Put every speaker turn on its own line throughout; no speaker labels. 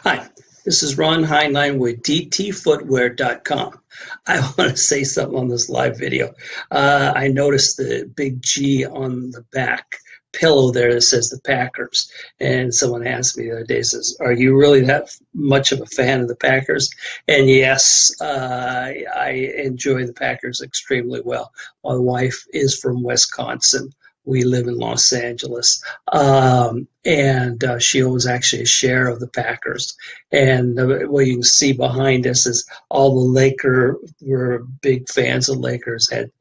Hi, this is Ron Heinlein with dtfootwear.com. I want to say something on this live video. I noticed the big G on the back pillow there that says the Packers. And someone asked me the other day, says, are you really that much of a fan of the Packers? And yes, I enjoy the Packers extremely well. My wife is from Wisconsin. We live in Los Angeles, and she owns actually a share of the Packers. And what you can see behind us is all the we're big fans of Lakers, had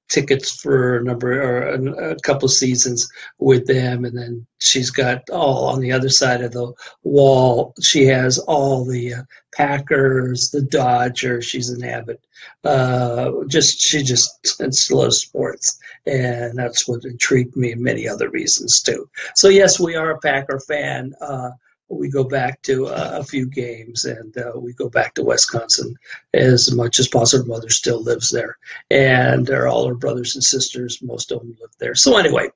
tickets for a couple seasons with them. And then she's got all on the other side of the wall. She has all the Packers, the Dodgers. She's an avid, she just loves sports. And that's what intrigued me, and many other reasons too. So yes, we are a Packer fan. We go back to a few games, and we go back to Wisconsin as much as possible. Mother still lives there, and all her brothers and sisters, most of them live there. So anyway,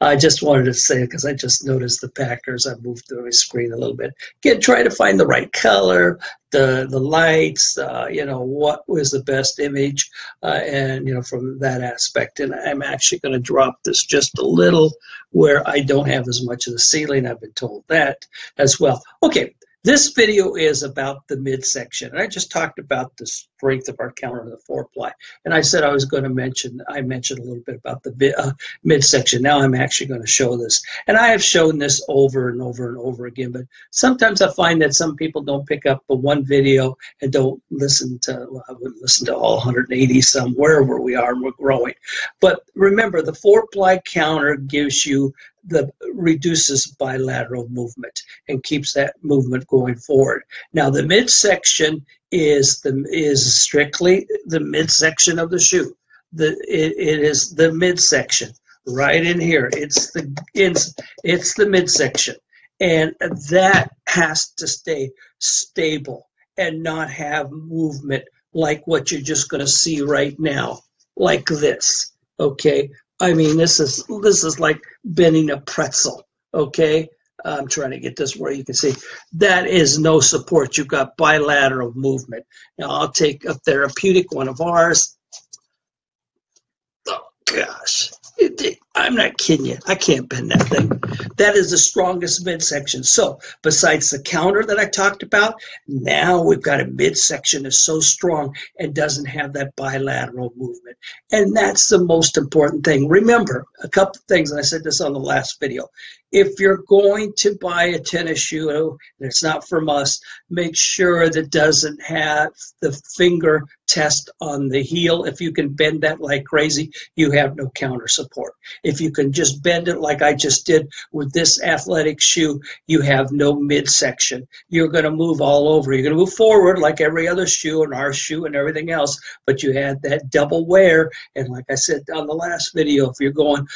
I just wanted to say, because I just noticed the Packers, I moved the screen a little bit. Again, try to find the right color, the lights, what was the best image, and from that aspect. And I'm actually going to drop this just a little where I don't have as much of the ceiling. I've been told that as well. Okay, this video is about the midsection. And I just talked about the strength of our counter, the 4-ply. And I said I mentioned a little bit about the midsection. Now I'm actually going to show this. And I have shown this over and over and over again, but sometimes I find that some people don't pick up the one video and don't listen to, I would listen to all 180 some, wherever we are and we're growing. But remember, the 4-ply counter reduces bilateral movement and keeps that movement going forward. Now the midsection is strictly the midsection of the shoe. It is the midsection right in here. It's the midsection, and that has to stay stable and not have movement like what you're just going to see right now, like this. Okay, I mean, this is like bending a pretzel, okay? I'm trying to get this where you can see. That is no support. You've got bilateral movement. Now, I'll take a Therapeutic, one of ours. Oh, gosh. I'm not kidding you. I can't bend that thing. That is the strongest midsection. So besides the counter that I talked about, now we've got a midsection that's so strong and doesn't have that bilateral movement. And that's the most important thing. Remember, a couple of things, and I said this on the last video. If you're going to buy a tennis shoe, and it's not from us, make sure that it doesn't have the finger test on the heel. If you can bend that like crazy, you have no counter support. If you can just bend it like I just did with this athletic shoe, you have no midsection. You're going to move all over. You're going to move forward like every other shoe and our shoe and everything else, but you had that double wear. And like I said on the last video, if you're going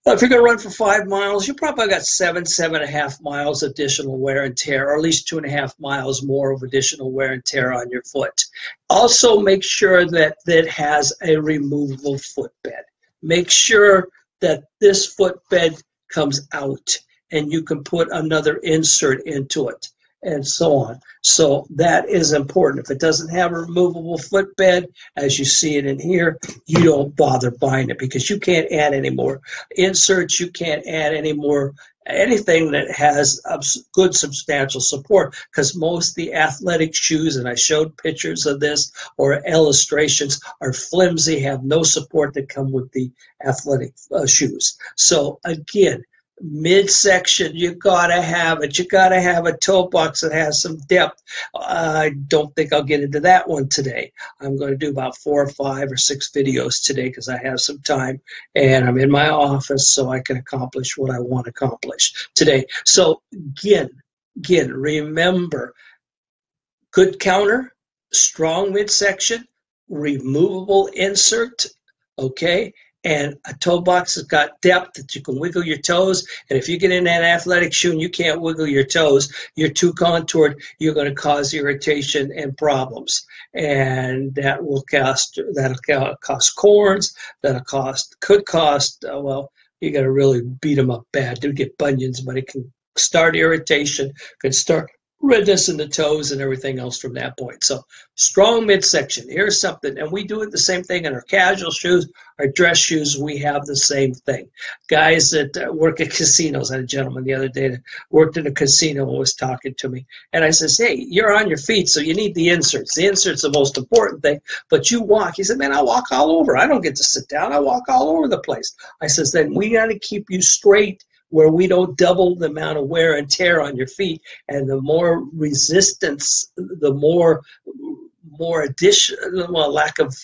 to run for 5 miles, you probably got 7.5 miles additional wear and tear, or at least 2.5 miles more of additional wear and tear on your foot. Also, make sure that it has a removable footbed. Make sure that this footbed comes out and you can put another insert into it, and so on. So that is important. If it doesn't have a removable footbed, as you see it in here, you don't bother buying it, because you can't add any more inserts. You can't add any more anything that has good substantial support, because most of the athletic shoes, and I showed pictures of this or illustrations, are flimsy, have no support that come with the athletic shoes. So again, midsection, you gotta have it. You gotta have a toe box that has some depth. I don't think I'll get into that one today. I'm going to do about 4 or 5 or 6 videos today because I have some time and I'm in my office, so I can accomplish what I want to accomplish today. So again, remember, good counter, strong midsection, removable insert, okay? And a toe box has got depth that you can wiggle your toes. And if you get in that athletic shoe and you can't wiggle your toes, you're too contoured, you're going to cause irritation and problems. And that will that'll cost corns, could cost, well, you got to really beat them up bad to get bunions, but it can start irritation, can start redness in the toes and everything else from that point. So strong midsection. Here's something, and we do it the same thing in our casual shoes, our dress shoes. We have the same thing. Guys that work at casinos. I had a gentleman the other day that worked in a casino and was talking to me, and I says, "Hey, you're on your feet, so you need the inserts. The inserts the most important thing, but you walk." He said, "Man, I walk all over. I don't get to sit down. I walk all over the place." I says, "Then we got to keep you straight, where we don't double the amount of wear and tear on your feet, and the more resistance, the more addition, well, lack of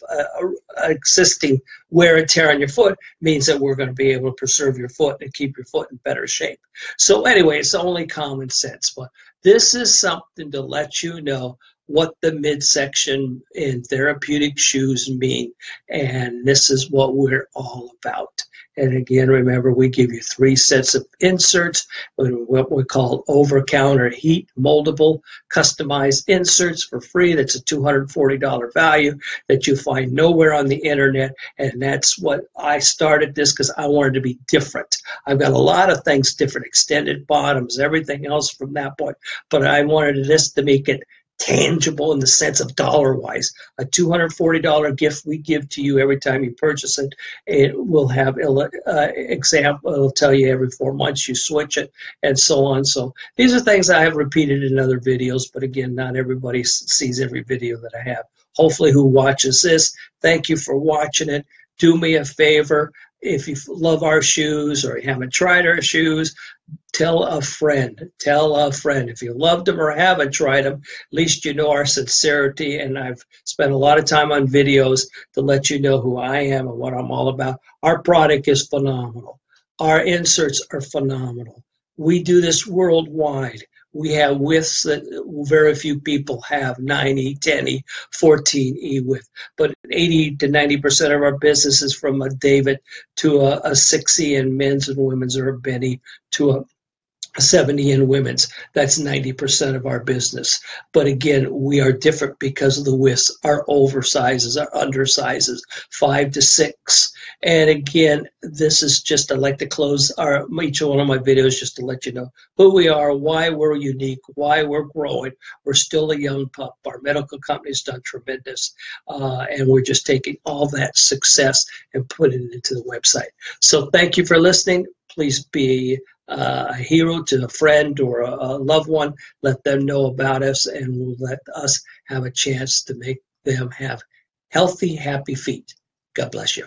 existing wear and tear on your foot means that we're going to be able to preserve your foot and keep your foot in better shape." So anyway, it's only common sense, but this is something to let you know what the midsection in therapeutic shoes mean, and this is what we're all about. And again, remember, we give you 3 sets of inserts, what we call over-counter heat moldable customized inserts for free. That's a $240 value that you find nowhere on the internet. And that's what I started this, because I wanted to be different. I've got a lot of things different, extended bottoms, everything else from that point. But I wanted this to make it tangible in the sense of dollar-wise. A $240 gift we give to you every time you purchase it. It will have example. It'll tell you every 4 months you switch it, and so on. So these are things I have repeated in other videos, but again, not everybody sees every video that I have. Hopefully, who watches this, thank you for watching it. Do me a favor. If you love our shoes or you haven't tried our shoes, tell a friend. Tell a friend. If you loved them or haven't tried them, at least you know our sincerity. And I've spent a lot of time on videos to let you know who I am and what I'm all about. Our product is phenomenal. Our inserts are phenomenal. We do this worldwide. We have widths that very few people have, 9E, 10E, 14E width. But 80 to 90% of our business is from a David to a 6E in men's and women's, or a Benny to a 70 in women's. That's 90% of our business. But again, we are different because of the widths, our oversizes, our undersizes, 5 to 6. And again, this is just, I like to close each one of my videos just to let you know who we are, why we're unique, why we're growing. We're still a young pup. Our medical company's done tremendous. And we're just taking all that success and putting it into the website. So thank you for listening. Please be a hero to a friend or a loved one. Let them know about us, and we'll let us have a chance to make them have healthy, happy feet. God bless you.